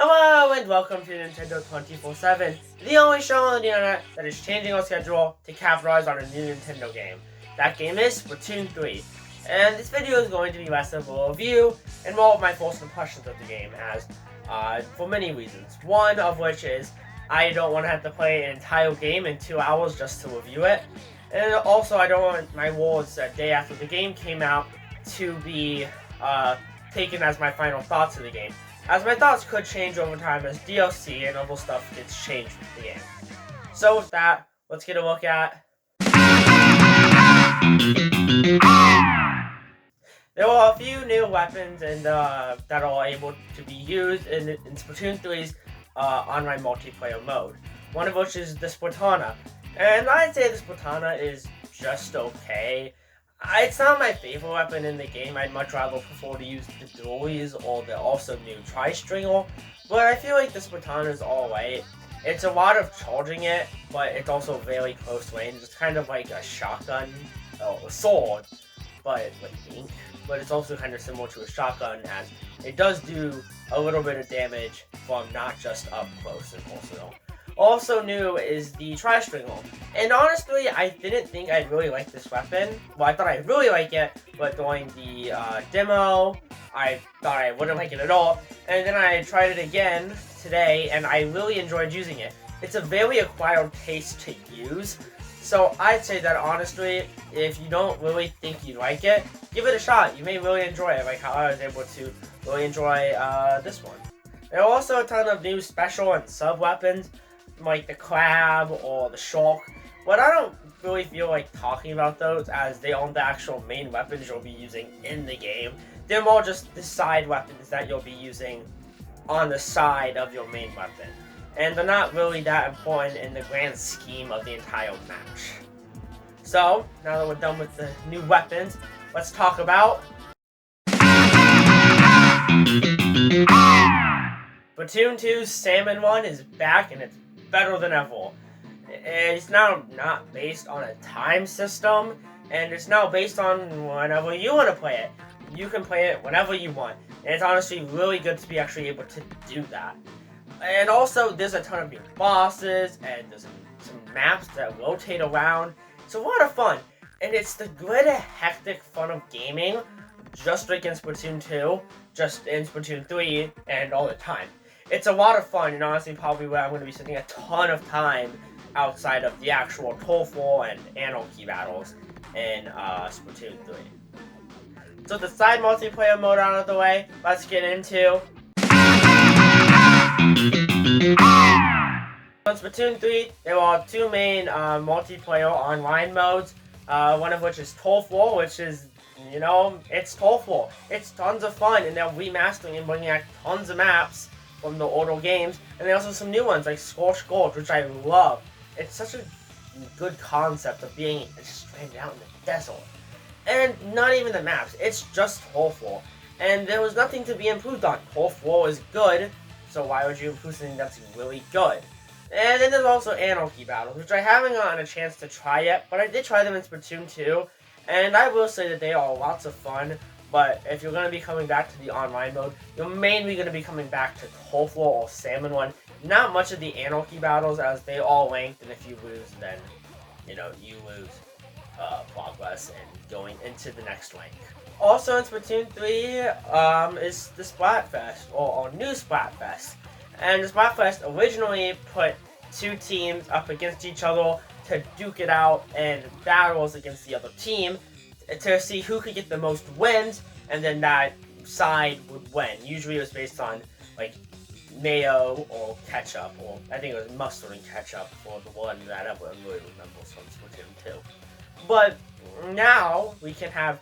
Hello and welcome to Nintendo 24/7, the only show on the internet that is changing our schedule to capitalize on a new Nintendo game. That game is Splatoon 3, and this video is going to be less of a review and more of my first impressions of the game, as for many reasons. One of which is I don't want to have to play an entire game in 2 hours just to review it, and also I don't want my words a day after the game came out to be taken as my final thoughts of the game, as my thoughts could change over time as DLC and other stuff gets changed with the game. So with that, let's get a look at... There are a few new weapons and that are able to be used in Splatoon 3's online multiplayer mode. One of which is the Splatana. And I'd say the Splatana is just okay. It's not my favorite weapon in the game. I'd much rather prefer to use the Dualies or the also new Tri-Stringer, but I feel like the Splatana is alright. It's a lot of charging it, but it's also very close range. It's kind of like a shotgun, or a sword, but like ink. But it's also kind of similar to a shotgun, as it does do a little bit of damage from not just up close and personal. Also new is the Tri-Stringer, and honestly, I didn't think I'd really like this weapon. Well, I thought I'd really like it, but during the demo, I thought I wouldn't like it at all, and then I tried it again today, and I really enjoyed using it. It's a very acquired taste to use, so I'd say that honestly, if you don't really think you like it, give it a shot. You may really enjoy it, like how I was able to really enjoy this one. There are also a ton of new special and sub-weapons, like the crab or the shark, but I don't really feel like talking about those, as they aren't the actual main weapons you'll be using in the game. They're more just the side weapons that you'll be using on the side of your main weapon, and they're not really that important in the grand scheme of the entire match. So, now that we're done with the new weapons, let's talk about Splatoon 2's Salmon one is back, and it's better than ever. It's now not based on a time system, and it's now based on whenever you want to play it. You can play it whenever you want, and it's honestly really good to be actually able to do that. And also, there's a ton of new bosses, and there's some maps that rotate around. It's a lot of fun, and it's the good, hectic fun of gaming, just like in Splatoon 2, just in Splatoon 3, and all the time. It's a lot of fun, and honestly probably where I'm going to be spending a ton of time outside of the actual Turf War and Anarchy battles in Splatoon 3. So the side multiplayer mode out of the way, let's get into... In Splatoon 3, there are two main multiplayer online modes, one of which is Turf War, which is, you know, it's Turf War. It's tons of fun, and they're remastering and bringing out tons of maps from the older games, and there are also some new ones like Scorched Gorge, which I love. It's such a good concept of being just stranded out in the desert. And not even the maps, it's just Turf War. And there was nothing to be improved on. Turf War is good, so why would you improve something that's really good? And then there's also Anarchy battles, which I haven't gotten a chance to try yet, but I did try them in Splatoon 2, and I will say that they are lots of fun. But if you're going to be coming back to the online mode, you're mainly going to be coming back to Turf War or Salmon one. Not much of the Anarchy battles, as they all ranked, and if you lose, then, you know, you lose progress and going into the next rank. Also in Splatoon 3 is the Splatfest, or new Splatfest. And the Splatfest originally put two teams up against each other to duke it out in battles against the other team, to see who could get the most wins, and then that side would win. Usually it was based on, like, mayo or ketchup, or I think it was mustard and ketchup for the one that I really remember from Splatoon 2. But now we can have,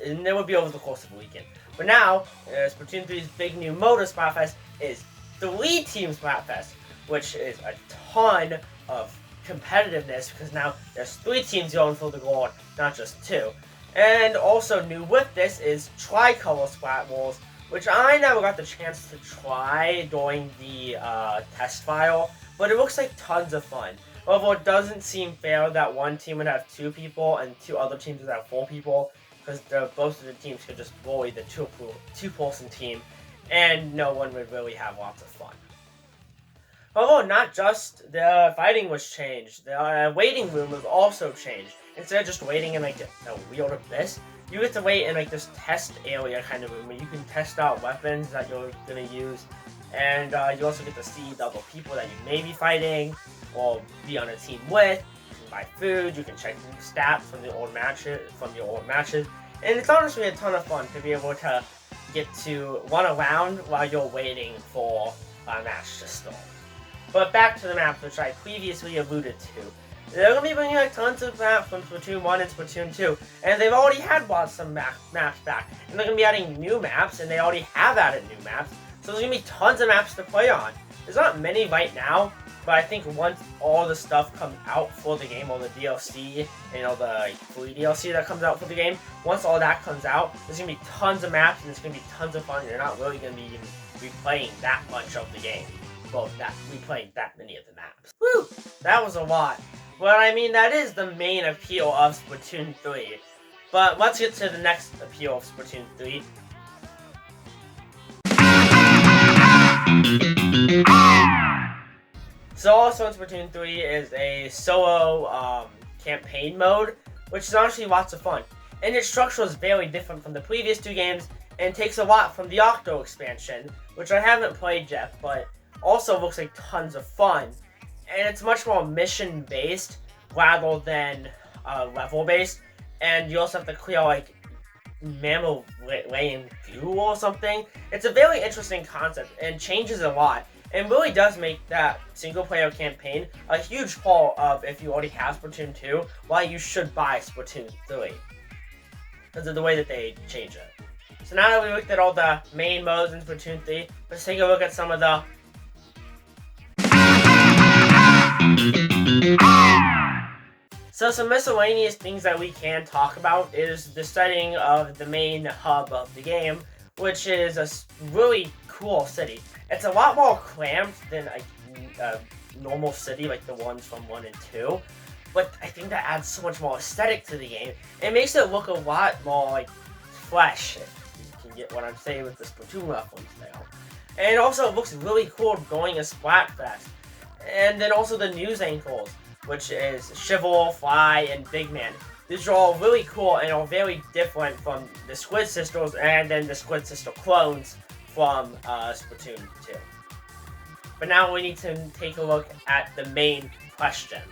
and it would be over the course of a weekend, but now Splatoon 3's big new mode of Splatfest is 3-team Splatfest, which is a ton of competitiveness, because now there's 3 teams going for the gold, not just 2. And also new with this is Tricolor Splat Wars, which I never got the chance to try during the test file, but it looks like tons of fun. Although it doesn't seem fair that one team would have 2 people and 2 other teams would have 4 people, because both of the teams could just bully the two-person team and no one would really have lots of fun. Although not just the fighting was changed, the waiting room was also changed. Instead of just waiting in like a weird abyss, you get to wait in like this test area kind of room where you can test out weapons that you're gonna use, and you also get to see the other people that you may be fighting or be on a team with. You can buy food, you can check stats from your old matches, and it's honestly a ton of fun to be able to get to run around while you're waiting for a match to start. But back to the maps, which I previously alluded to. They're going to be bringing like tons of maps from Splatoon 1 and Splatoon 2, and they've already had some maps back. And they're going to be adding new maps, and they already have added new maps, so there's going to be tons of maps to play on. There's not many right now, but I think once all the stuff comes out for the game, all the DLC, and all the free DLC that comes out for the game, once all that comes out, there's going to be tons of maps, and it's going to be tons of fun, and you're not really going to be replaying that much of the game. Well, we played that many of the maps. Woo! That was a lot. But I mean, that is the main appeal of Splatoon 3. But let's get to the next appeal of Splatoon 3. So also in Splatoon 3 is a solo campaign mode, which is honestly lots of fun. And its structure is very different from the previous two games, and takes a lot from the Octo expansion, which I haven't played yet, but also looks like tons of fun. And it's much more mission-based rather than level-based. And you also have to clear like mammal laying goo or something. It's a very interesting concept and changes a lot. And really does make that single-player campaign a huge part of, if you already have Splatoon 2, why you should buy Splatoon 3. Because of the way that they change it. So now that we looked at all the main modes in Splatoon 3, let's take a look at some of the So some miscellaneous things that we can talk about is the setting of the main hub of the game, which is a really cool city. It's a lot more cramped than a normal city like the ones from 1 and 2, but I think that adds so much more aesthetic to the game. It makes it look a lot more like fresh, if you can get what I'm saying with the Splatoon reference there. And also it looks really cool going to Splatfest. And then also the news anchors, which is Shivel, Fly, and Big Man. These are all really cool and are very different from the Squid Sisters and then the Squid Sister clones from Splatoon 2. But now we need to take a look at the main question.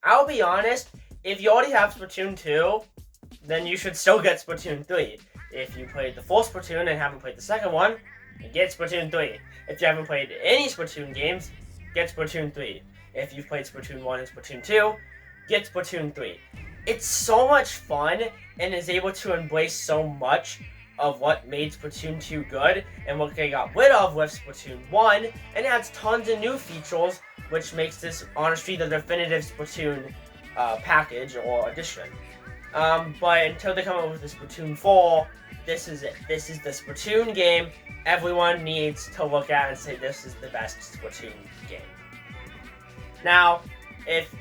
I'll be honest, if you already have Splatoon 2, then you should still get Splatoon 3. If you played the first Splatoon and haven't played the second one, get Splatoon 3. If you haven't played any Splatoon games, get Splatoon 3. If you've played Splatoon 1 and Splatoon 2, get Splatoon 3. It's so much fun and is able to embrace so much of what made Splatoon 2 good and what they got rid of with Splatoon 1, and adds tons of new features, which makes this honestly the definitive Splatoon package or edition. But until they come up with the Splatoon 4, this is it. This is the Splatoon game everyone needs to look at and say this is the best Splatoon game. Now, if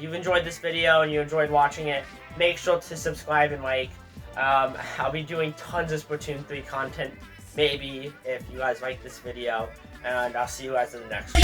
you've enjoyed this video and you enjoyed watching it, make sure to subscribe and like. I'll be doing tons of Splatoon 3 content, maybe, if you guys like this video, and I'll see you guys in the next one.